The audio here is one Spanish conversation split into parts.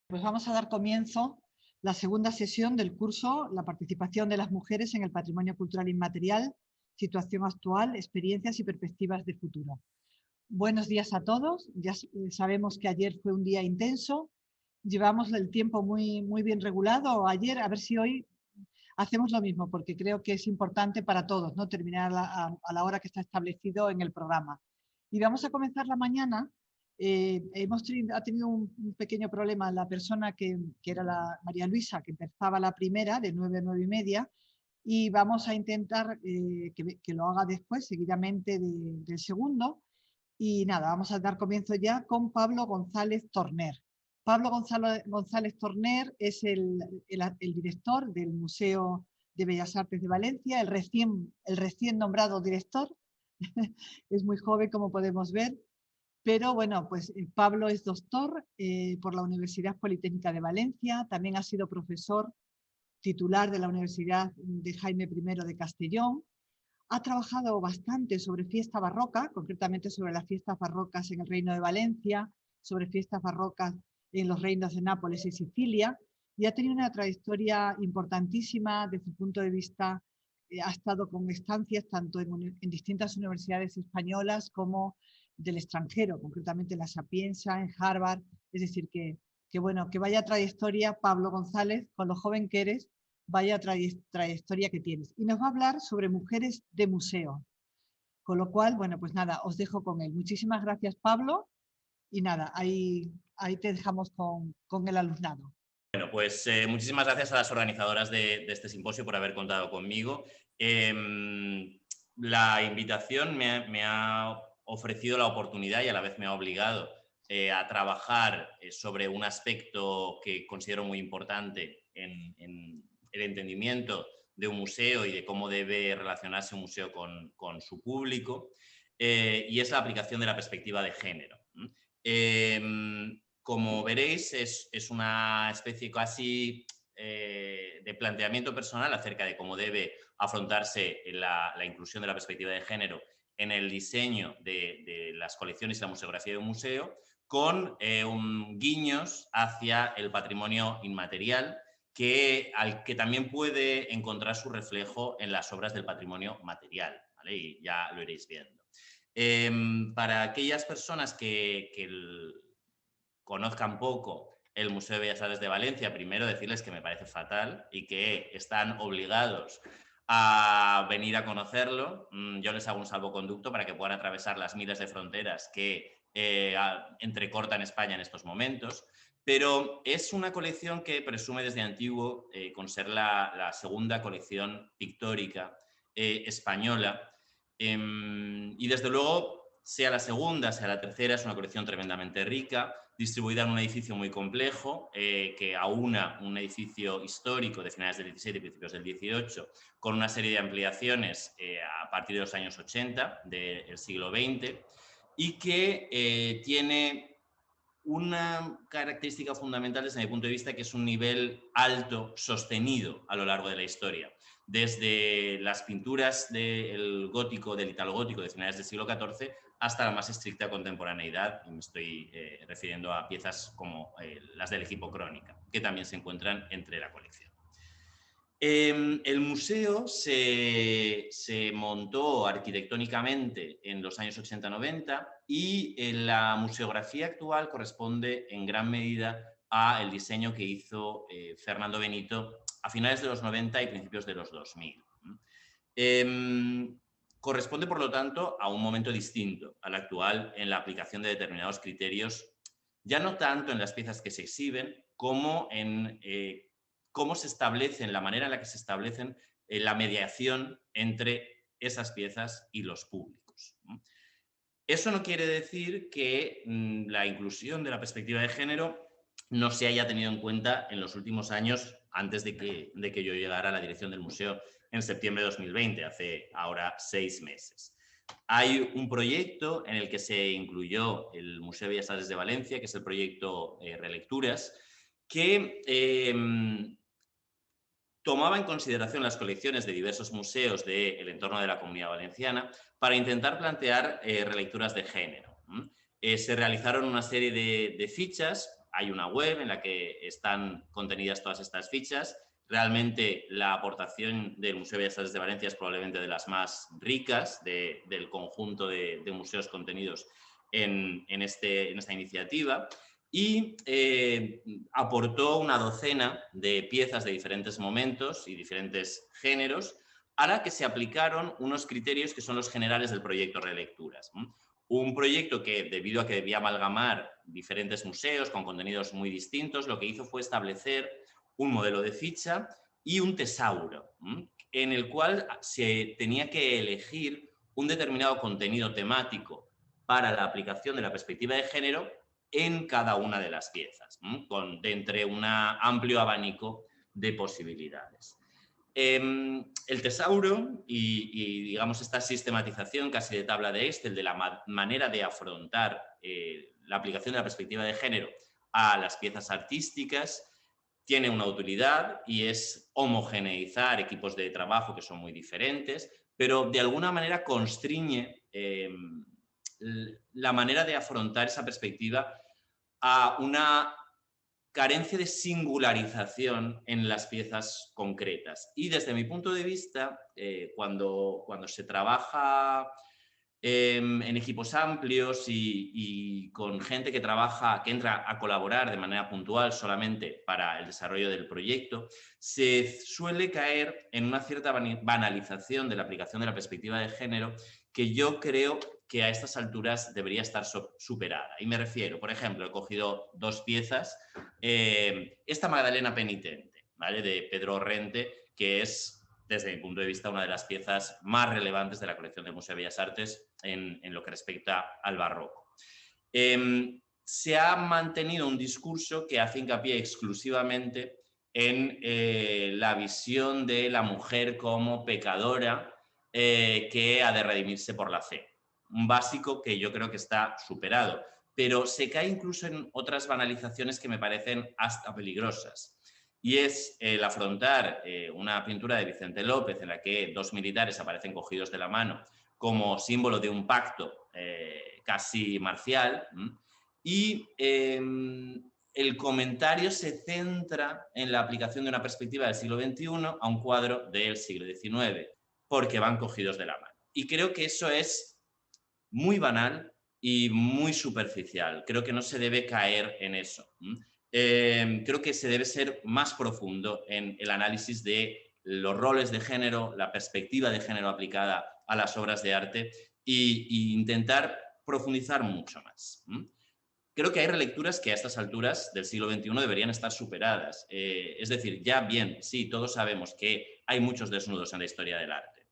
Pues vamos a dar comienzo a la segunda sesión del curso La participación de las mujeres en el patrimonio cultural inmaterial, situación actual, experiencias y perspectivas de futuro. Buenos días a todos. Ya sabemos que ayer fue un día intenso. Llevamos el tiempo muy bien regulado ayer. A ver si hoy hacemos lo mismo, porque creo que es importante para todos, ¿no? Terminar a la hora que está establecido en el programa. Y vamos a comenzar la mañana. Ha tenido un pequeño problema la persona que era la María Luisa, que empezaba la primera de 9 a 9 y media, y vamos a intentar que lo haga después, seguidamente del segundo. Y nada, vamos a dar comienzo ya con Pablo González Torner. Pablo González Torner es el director del Museo de Bellas Artes de Valencia, el recién nombrado director. Es muy joven, como podemos ver. Pero bueno, pues Pablo es doctor por la Universidad Politécnica de Valencia, también ha sido profesor titular de la Universidad de Jaime I de Castellón. Ha trabajado bastante sobre fiesta barroca, concretamente sobre las fiestas barrocas en el Reino de Valencia, sobre fiestas barrocas en los reinos de Nápoles y Sicilia, y ha tenido una trayectoria importantísima desde el punto de vista, ha estado con estancias tanto en distintas universidades españolas como del extranjero, concretamente en la Sapienza, en Harvard. Es decir, bueno, que vaya trayectoria, Pablo González, con lo joven que eres, vaya trayectoria que tienes. Y nos va a hablar sobre mujeres de museo. Con lo cual, bueno, pues nada, os dejo con él. Muchísimas gracias, Pablo. Y nada, ahí te dejamos con el alumnado. Bueno, pues muchísimas gracias a las organizadoras de este simposio por haber contado conmigo. La invitación me ha ofrecido la oportunidad y a la vez me ha obligado a trabajar sobre un aspecto que considero muy importante en el entendimiento de un museo y de cómo debe relacionarse un museo con su público, y es la aplicación de la perspectiva de género. Como veréis, es una especie casi de planteamiento personal acerca de cómo debe afrontarse la inclusión de la perspectiva de género en el diseño de las colecciones y la museografía de un museo, con guiños hacia el patrimonio inmaterial, al que también puede encontrar su reflejo en las obras del patrimonio material, ¿vale? Y ya lo iréis viendo. Para aquellas personas que conozcan poco el Museo de Bellas Artes de Valencia, primero decirles que me parece fatal y que están obligados a venir a conocerlo. Yo les hago un salvoconducto para que puedan atravesar las miles de fronteras que entrecortan España en estos momentos, pero es una colección que presume desde antiguo con ser la segunda colección pictórica española, y desde luego, sea la segunda, sea la tercera, es una colección tremendamente rica, distribuida en un edificio muy complejo, que aúna un edificio histórico de finales del 17 y principios del 18, con una serie de ampliaciones a partir de los años 80 del siglo XX, y que tiene una característica fundamental desde mi punto de vista, que es un nivel alto, sostenido a lo largo de la historia. Desde las pinturas del gótico, del italogótico de finales del siglo XIV, hasta la más estricta contemporaneidad, y me estoy refiriendo a piezas como las del equipo Crónica, que también se encuentran entre la colección. El museo se montó arquitectónicamente en los años 80-90 y la museografía actual corresponde en gran medida al diseño que hizo Fernando Benito a finales de los 90 y principios de los 2000. Corresponde, por lo tanto, a un momento distinto al actual en la aplicación de determinados criterios, ya no tanto en las piezas que se exhiben, como en cómo se establecen, la manera en la que se establecen la mediación entre esas piezas y los públicos. Eso no quiere decir que la inclusión de la perspectiva de género no se haya tenido en cuenta en los últimos años, antes de que yo llegara a la dirección del museo en septiembre de 2020, hace ahora 6 meses. Hay un proyecto en el que se incluyó el Museo de Bellas Artes de Valencia, que es el proyecto Relecturas, que tomaba en consideración las colecciones de diversos museos del entorno de la Comunidad Valenciana para intentar plantear relecturas de género. Se realizaron una serie de fichas. hay una web en la que están contenidas todas estas fichas. Realmente la aportación del Museo de Bellas Artes de Valencia es probablemente de las más ricas del conjunto de museos contenidos en esta iniciativa, y aportó una docena de piezas de diferentes momentos y diferentes géneros, a la que se aplicaron unos criterios que son los generales del proyecto Relecturas. Un proyecto que, debido a que debía amalgamar diferentes museos con contenidos muy distintos, lo que hizo fue establecer un modelo de ficha y un tesauro, en el cual se tenía que elegir un determinado contenido temático para la aplicación de la perspectiva de género en cada una de las piezas, de entre un amplio abanico de posibilidades. El tesauro y digamos, esta sistematización casi de tabla de Excel de la manera de afrontar la aplicación de la perspectiva de género a las piezas artísticas tiene una utilidad, y es homogeneizar equipos de trabajo que son muy diferentes, pero de alguna manera constriñe la manera de afrontar esa perspectiva a una carencia de singularización en las piezas concretas. Y desde mi punto de vista, cuando se trabaja en equipos amplios y con gente que trabaja, que entra a colaborar de manera puntual solamente para el desarrollo del proyecto, se suele caer en una cierta banalización de la aplicación de la perspectiva de género, que yo creo que a estas alturas debería estar superada. Y me refiero, por ejemplo, he cogido dos piezas, esta Magdalena Penitente, ¿vale?, de Pedro Rente, que es, desde mi punto de vista, una de las piezas más relevantes de la colección del Museo de Bellas Artes en lo que respecta al barroco. Se ha mantenido un discurso que hace hincapié exclusivamente en la visión de la mujer como pecadora que ha de redimirse por la fe. Un básico que yo creo que está superado, pero se cae incluso en otras banalizaciones que me parecen hasta peligrosas. Y es el afrontar una pintura de Vicente López en la que dos militares aparecen cogidos de la mano como símbolo de un pacto casi marcial, y el comentario se centra en la aplicación de una perspectiva del siglo XXI a un cuadro del siglo XIX, porque van cogidos de la mano. Y creo que eso es muy banal y muy superficial. Creo que no se debe caer en eso. Creo que se debe ser más profundo en el análisis de los roles de género, la perspectiva de género aplicada a las obras de arte, e intentar profundizar mucho más. Creo que hay relecturas que a estas alturas del siglo XXI deberían estar superadas. Es decir, ya bien, sí, todos sabemos que hay muchos desnudos en la historia del arte,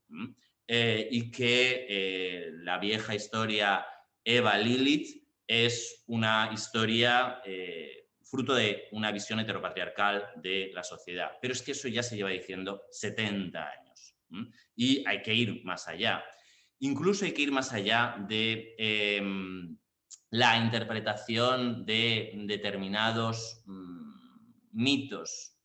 y que la vieja historia Eva Lilith es una historia fruto de una visión heteropatriarcal de la sociedad. Pero es que eso ya se lleva diciendo 70 años. Y hay que ir más allá. Incluso hay que ir más allá de la interpretación de determinados mitos,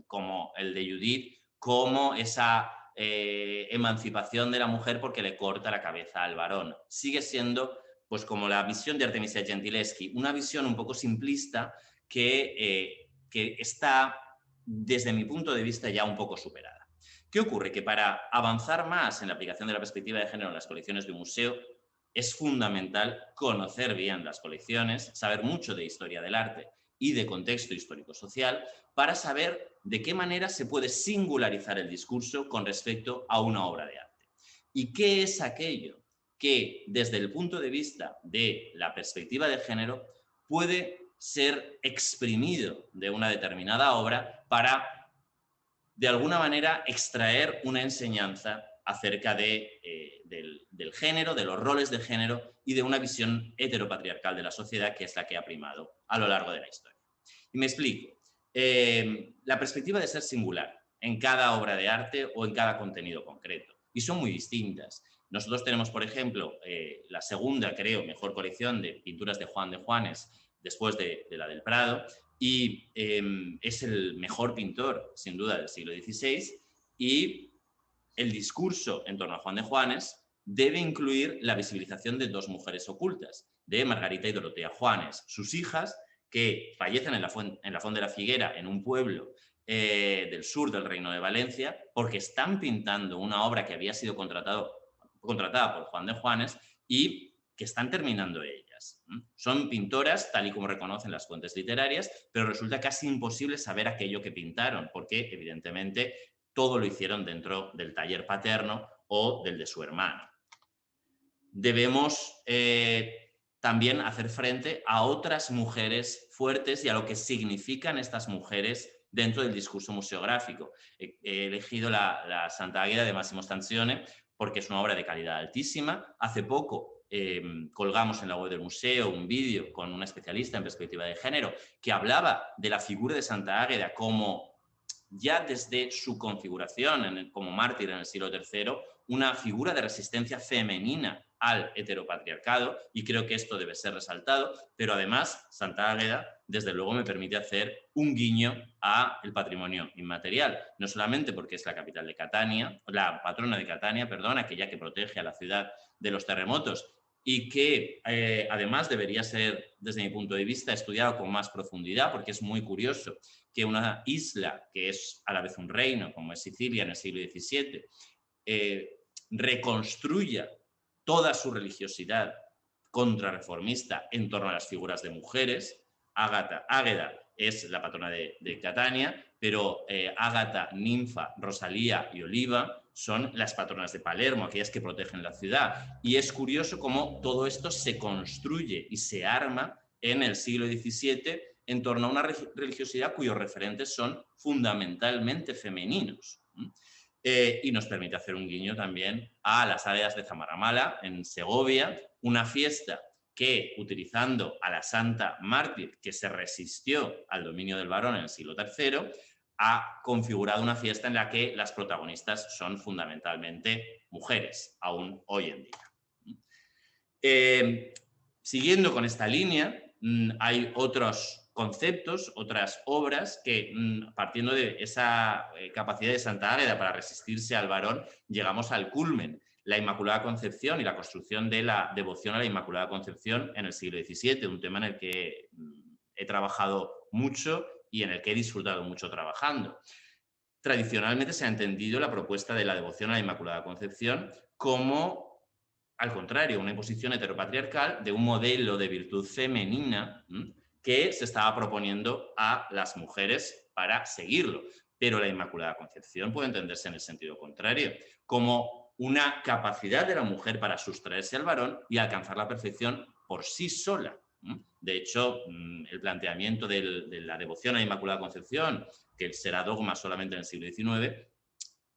como el de Judith, como esa emancipación de la mujer porque le corta la cabeza al varón. Sigue siendo, pues, como la visión de Artemisia Gentileschi, una visión un poco simplista que está, desde mi punto de vista, ya un poco superada. ¿Qué ocurre? Que para avanzar más en la aplicación de la perspectiva de género en las colecciones de un museo, es fundamental conocer bien las colecciones, saber mucho de historia del arte y de contexto histórico-social, para saber de qué manera se puede singularizar el discurso con respecto a una obra de arte. ¿Y qué es aquello que, desde el punto de vista de la perspectiva de género, puede ser exprimido de una determinada obra para, de alguna manera, extraer una enseñanza acerca del género, de los roles de género y de una visión heteropatriarcal de la sociedad, que es la que ha primado a lo largo de la historia? Y me explico. La perspectiva de ser singular en cada obra de arte o en cada contenido concreto, y son muy distintas. Nosotros tenemos, por ejemplo, la segunda, creo, mejor colección de pinturas de Juan de Juanes, después de la del Prado, y es el mejor pintor, sin duda, del siglo XVI, y el discurso en torno a Juan de Juanes debe incluir la visibilización de dos mujeres ocultas, de Margarita y Dorotea Juanes, sus hijas, que fallecen en la Font de la Figuera, en un pueblo del sur del Reino de Valencia, porque están pintando una obra que había sido contratada por Juan de Juanes y que están terminando ellas. Son pintoras, tal y como reconocen las fuentes literarias, pero resulta casi imposible saber aquello que pintaron, porque evidentemente todo lo hicieron dentro del taller paterno o del de su hermano. Debemos también hacer frente a otras mujeres fuertes y a lo que significan estas mujeres dentro del discurso museográfico. He elegido la Santa Águeda de Massimo Stanzione porque es una obra de calidad altísima. Hace poco colgamos en la web del museo un vídeo con una especialista en perspectiva de género que hablaba de la figura de Santa Águeda como, ya desde su configuración como mártir en el siglo III, una figura de resistencia femenina al heteropatriarcado, y creo que esto debe ser resaltado, pero además Santa Águeda desde luego me permite hacer un guiño al patrimonio inmaterial, no solamente porque es la capital de Catania, la patrona de Catania, perdón, aquella que protege a la ciudad de los terremotos y que además debería ser, desde mi punto de vista, estudiado con más profundidad, porque es muy curioso que una isla que es a la vez un reino, como es Sicilia en el siglo XVII, reconstruya toda su religiosidad contrarreformista en torno a las figuras de mujeres. Águeda es la patrona de Catania, pero Ágata, Ninfa, Rosalía y Oliva son las patronas de Palermo, aquellas que protegen la ciudad. Y es curioso cómo todo esto se construye y se arma en el siglo XVII en torno a una religiosidad cuyos referentes son fundamentalmente femeninos. Y nos permite hacer un guiño también a las áreas de Zamaramala, en Segovia, una fiesta que, utilizando a la santa mártir que se resistió al dominio del varón en el siglo III, ha configurado una fiesta en la que las protagonistas son fundamentalmente mujeres, aún hoy en día. Siguiendo con esta línea, hay otros conceptos, otras obras que, partiendo de esa capacidad de Santa Águeda para resistirse al varón, llegamos al culmen, la Inmaculada Concepción y la construcción de la devoción a la Inmaculada Concepción en el siglo XVII, un tema en el que he trabajado mucho y en el que he disfrutado mucho trabajando. Tradicionalmente se ha entendido la propuesta de la devoción a la Inmaculada Concepción como, al contrario, una imposición heteropatriarcal de un modelo de virtud femenina que se estaba proponiendo a las mujeres para seguirlo. Pero la Inmaculada Concepción puede entenderse en el sentido contrario, como una capacidad de la mujer para sustraerse al varón y alcanzar la perfección por sí sola. De hecho, el planteamiento de la devoción a la Inmaculada Concepción, que será dogma solamente en el siglo XIX,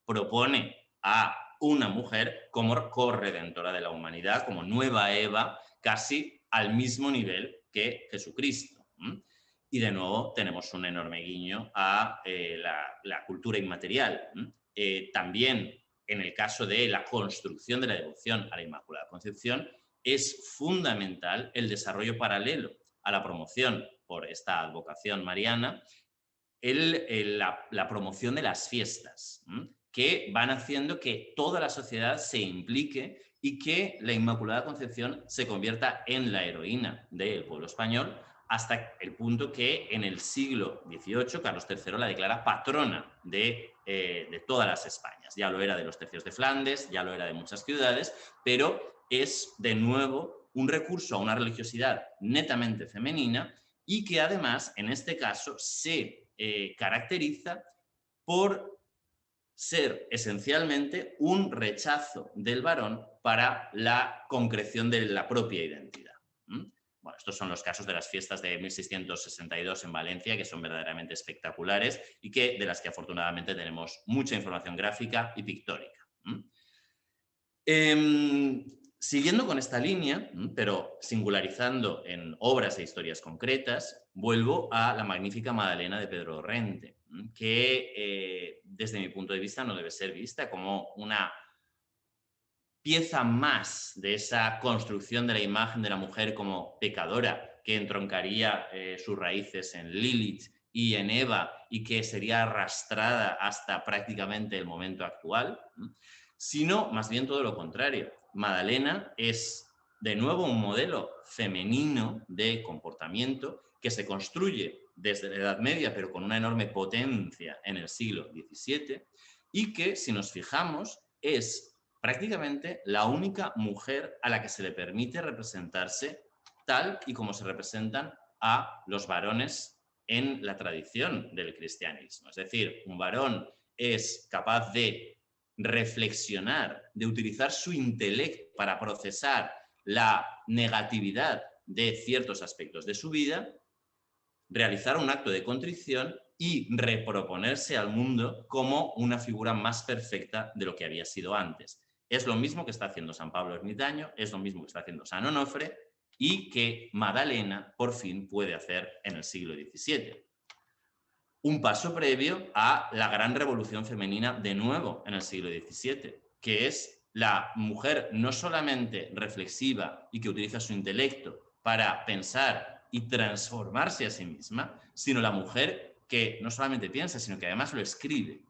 propone a una mujer como corredentora de la humanidad, como nueva Eva, casi al mismo nivel que Jesucristo. Y de nuevo tenemos un enorme guiño a la cultura inmaterial. También en el caso de la construcción de la devoción a la Inmaculada Concepción, es fundamental el desarrollo paralelo a la promoción por esta advocación mariana, la promoción de las fiestas, que van haciendo que toda la sociedad se implique y que la Inmaculada Concepción se convierta en la heroína del pueblo español, hasta el punto que en el siglo XVIII Carlos III la declara patrona de todas las Españas. Ya lo era de los tercios de Flandes, ya lo era de muchas ciudades, pero es de nuevo un recurso a una religiosidad netamente femenina y que además, en este caso, se caracteriza por ser esencialmente un rechazo del varón para la concreción de la propia identidad. Bueno, estos son los casos de las fiestas de 1662 en Valencia, que son verdaderamente espectaculares y de las que afortunadamente tenemos mucha información gráfica y pictórica. Siguiendo con esta línea, pero singularizando en obras e historias concretas, vuelvo a la magnífica Madalena de Pedro Dorrente, que desde mi punto de vista no debe ser vista como una pieza más de esa construcción de la imagen de la mujer como pecadora que entroncaría sus raíces en Lilith y en Eva y que sería arrastrada hasta prácticamente el momento actual, sino más bien todo lo contrario. Madalena es de nuevo un modelo femenino de comportamiento que se construye desde la Edad Media, pero con una enorme potencia en el siglo XVII, y que, si nos fijamos, es prácticamente la única mujer a la que se le permite representarse tal y como se representan a los varones en la tradición del cristianismo. Es decir, un varón es capaz de reflexionar, de utilizar su intelecto para procesar la negatividad de ciertos aspectos de su vida, realizar un acto de contrición y reproponerse al mundo como una figura más perfecta de lo que había sido antes. Es lo mismo que está haciendo San Pablo Ermitaño, es lo mismo que está haciendo San Onofre y que Madalena por fin puede hacer en el siglo XVII. Un paso previo a la gran revolución femenina de nuevo en el siglo XVII, que es la mujer no solamente reflexiva y que utiliza su intelecto para pensar y transformarse a sí misma, sino la mujer que no solamente piensa, sino que además lo escribe.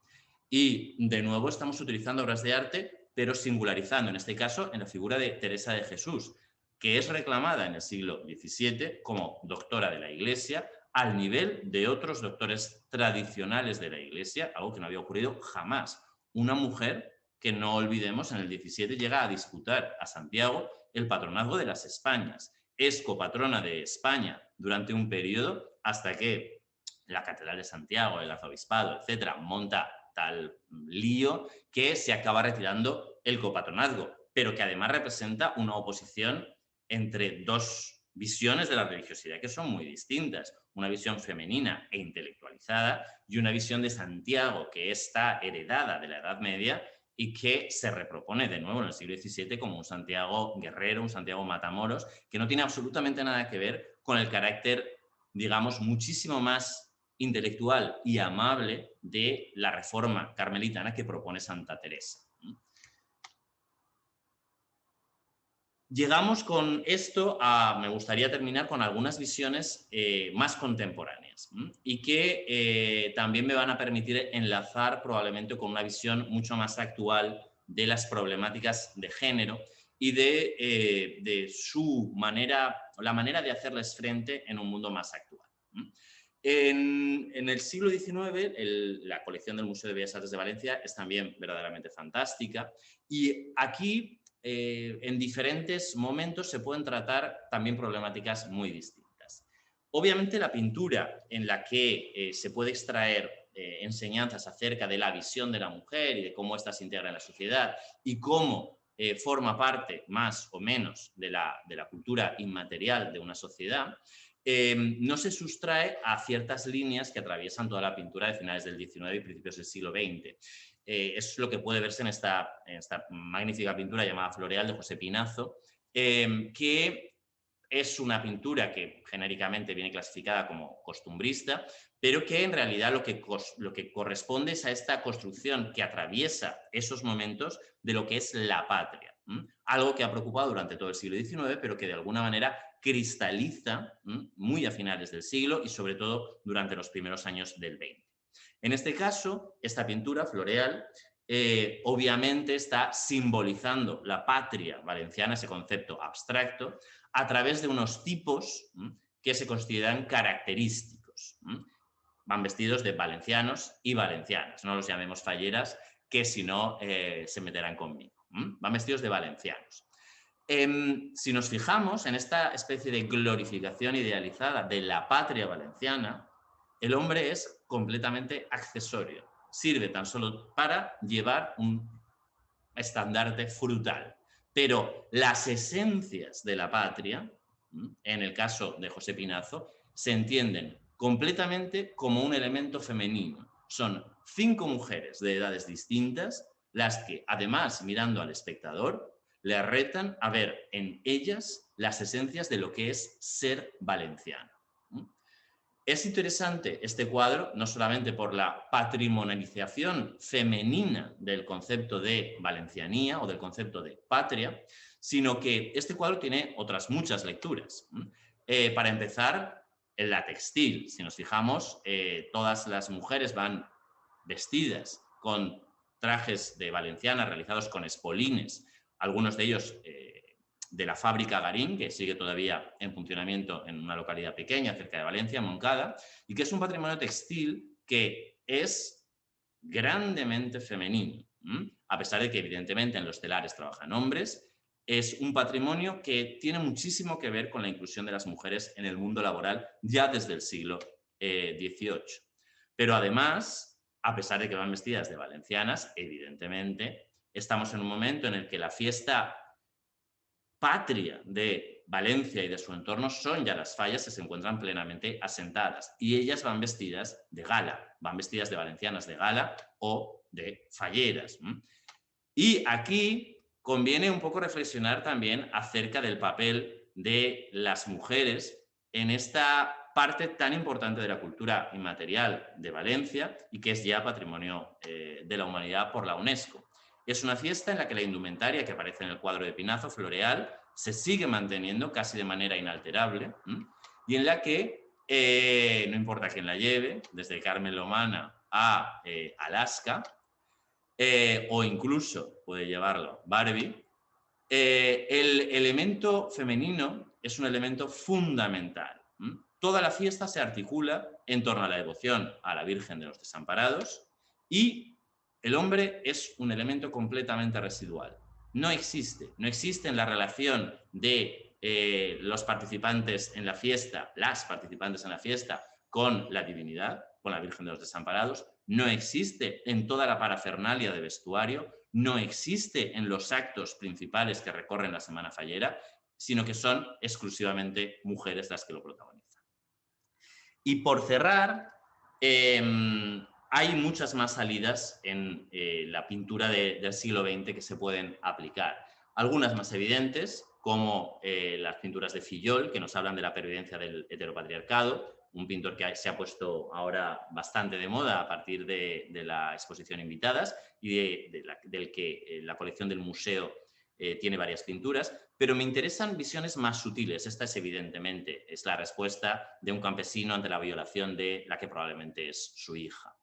Y de nuevo estamos utilizando obras de arte, pero singularizando, en este caso, en la figura de Teresa de Jesús, que es reclamada en el siglo XVII como doctora de la Iglesia, al nivel de otros doctores tradicionales de la Iglesia, algo que no había ocurrido jamás. Una mujer que, no olvidemos, en el XVII llega a disputar a Santiago el patronazgo de las Españas. Es copatrona de España durante un periodo hasta que la Catedral de Santiago, el arzobispado, etcétera, monta tal lío que se acaba retirando el copatronazgo, pero que además representa una oposición entre dos visiones de la religiosidad que son muy distintas. Una visión femenina e intelectualizada y una visión de Santiago que está heredada de la Edad Media y que se repropone de nuevo en el siglo XVII como un Santiago guerrero, un Santiago matamoros, que no tiene absolutamente nada que ver con el carácter, digamos, muchísimo más intelectual y amable de la reforma carmelitana que propone Santa Teresa. Llegamos con esto a, me gustaría terminar con algunas visiones más contemporáneas y que también me van a permitir enlazar probablemente con una visión mucho más actual de las problemáticas de género y de su manera, la manera de hacerles frente en un mundo más actual. En el siglo XIX, la colección del Museo de Bellas Artes de Valencia es también verdaderamente fantástica y aquí en diferentes momentos se pueden tratar también problemáticas muy distintas. Obviamente la pintura en la que se puede extraer enseñanzas acerca de la visión de la mujer y de cómo ésta se integra en la sociedad y cómo forma parte más o menos de la cultura inmaterial de una sociedad, no se sustrae a ciertas líneas que atraviesan toda la pintura de finales del XIX y principios del siglo XX. Es lo que puede verse en esta magnífica pintura llamada Floreal de José Pinazo, que es una pintura que genéricamente viene clasificada como costumbrista, pero que en realidad lo que corresponde es a esta construcción que atraviesa esos momentos de lo que es la patria. Algo que ha preocupado durante todo el siglo XIX, pero que de alguna manera cristaliza muy a finales del siglo y sobre todo durante los primeros años del XX. En este caso, esta pintura floreal obviamente está simbolizando la patria valenciana, ese concepto abstracto, a través de unos tipos que se consideran característicos. Van vestidos de valencianos y valencianas, no los llamemos falleras, que si no se meterán conmigo. Van vestidos de valencianos. Si nos fijamos en esta especie de glorificación idealizada de la patria valenciana, el hombre es completamente accesorio. Sirve tan solo para llevar un estandarte frutal. Pero las esencias de la patria, en el caso de José Pinazo, se entienden completamente como un elemento femenino. Son 5 mujeres de edades distintas las que, además, mirando al espectador, le retan a ver en ellas las esencias de lo que es ser valenciano. Es interesante este cuadro, no solamente por la patrimonialización femenina del concepto de valencianía o del concepto de patria, sino que este cuadro tiene otras muchas lecturas. Para empezar, en la textil, si nos fijamos, todas las mujeres van vestidas con trajes de valenciana realizados con espolines, algunos de ellos de la fábrica Garín, que sigue todavía en funcionamiento en una localidad pequeña cerca de Valencia, Moncada, y que es un patrimonio textil que es grandemente femenino, a pesar de que evidentemente en los telares trabajan hombres. Es un patrimonio que tiene muchísimo que ver con la inclusión de las mujeres en el mundo laboral ya desde el siglo XVIII. Pero además, a pesar de que van vestidas de valencianas, evidentemente, estamos en un momento en el que la fiesta patria de Valencia y de su entorno son ya las fallas que se encuentran plenamente asentadas, y ellas van vestidas de gala, van vestidas de valencianas de gala o de falleras. Y aquí conviene un poco reflexionar también acerca del papel de las mujeres en esta parte tan importante de la cultura inmaterial de Valencia y que es ya patrimonio de la humanidad por la UNESCO. Es una fiesta en la que la indumentaria que aparece en el cuadro de Pinazo, floreal, se sigue manteniendo casi de manera inalterable, y en la que no importa quién la lleve, desde Carmen Lomana a Alaska, o incluso puede llevarlo Barbie, el elemento femenino es un elemento fundamental. Toda la fiesta se articula en torno a la devoción a la Virgen de los Desamparados, y el hombre es un elemento completamente residual. No existe en la relación de los participantes en la fiesta, las participantes en la fiesta, con la divinidad, con la Virgen de los Desamparados, no existe en toda la parafernalia de vestuario, no existe en los actos principales que recorren la Semana Fallera, sino que son exclusivamente mujeres las que lo protagonizan. Y por cerrar, hay muchas más salidas en la pintura del siglo XX que se pueden aplicar. Algunas más evidentes, como las pinturas de Fillol, que nos hablan de la pervivencia del heteropatriarcado, un pintor que se ha puesto ahora bastante de moda a partir de la exposición Invitadas y del que la colección del museo tiene varias pinturas, pero me interesan visiones más sutiles. Esta es evidentemente la respuesta de un campesino ante la violación de la que probablemente es su hija.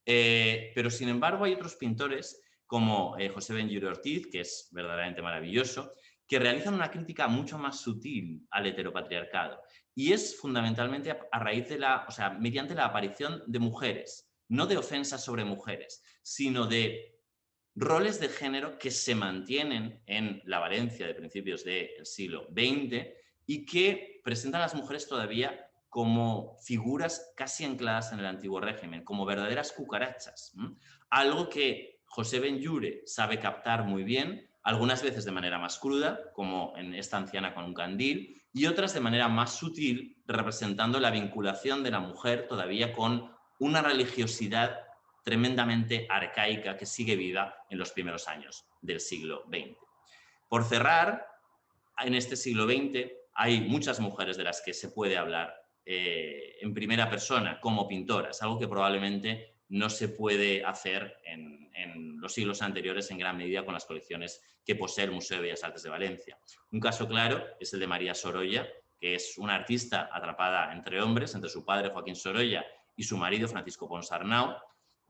Pero sin embargo hay otros pintores como José Benlliure Ortiz, que es verdaderamente maravilloso, que realizan una crítica mucho más sutil al heteropatriarcado. Y es fundamentalmente a raíz de mediante la aparición de mujeres, no de ofensas sobre mujeres, sino de roles de género que se mantienen en la Valencia de principios del siglo XX y que presentan a las mujeres todavía como figuras casi ancladas en el antiguo régimen, como verdaderas cucarachas. Algo que José Benlliure sabe captar muy bien, algunas veces de manera más cruda, como en esta anciana con un candil, y otras de manera más sutil, representando la vinculación de la mujer todavía con una religiosidad tremendamente arcaica que sigue viva en los primeros años del siglo XX. Por cerrar, en este siglo XX hay muchas mujeres de las que se puede hablar en primera persona como pintoras, algo que probablemente no se puede hacer en los siglos anteriores en gran medida con las colecciones que posee el Museo de Bellas Artes de Valencia. Un caso claro es el de María Sorolla, que es una artista atrapada entre hombres, entre su padre Joaquín Sorolla y su marido Francisco Ponsarnau,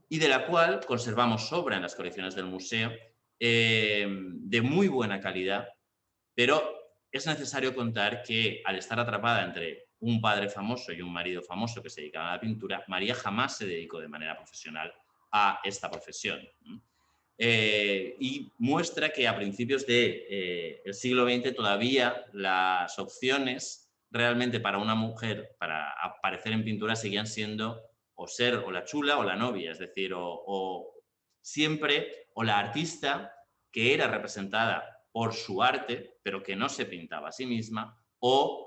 y de la cual conservamos obra en las colecciones del museo de muy buena calidad, pero es necesario contar que al estar atrapada entre un padre famoso y un marido famoso que se dedicaban a la pintura, María jamás se dedicó de manera profesional a esta profesión. Y muestra que a principios del siglo XX todavía las opciones realmente para una mujer para aparecer en pintura seguían siendo o ser o la chula o la novia, es decir, siempre o la artista que era representada por su arte, pero que no se pintaba a sí misma, o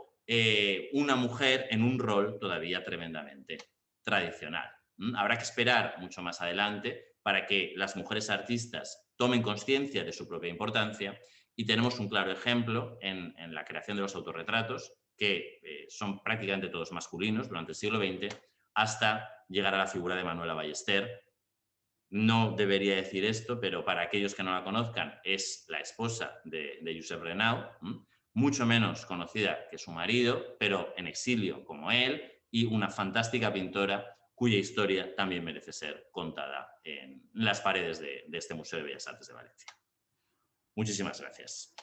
una mujer en un rol todavía tremendamente tradicional. Habrá que esperar mucho más adelante para que las mujeres artistas tomen conciencia de su propia importancia, y tenemos un claro ejemplo en la creación de los autorretratos, que son prácticamente todos masculinos durante el siglo XX, hasta llegar a la figura de Manuela Ballester. No debería decir esto, pero para aquellos que no la conozcan, es la esposa de Josep Renau, mucho menos conocida que su marido, pero en exilio como él, y una fantástica pintora cuya historia también merece ser contada en las paredes de este Museo de Bellas Artes de Valencia. Muchísimas gracias.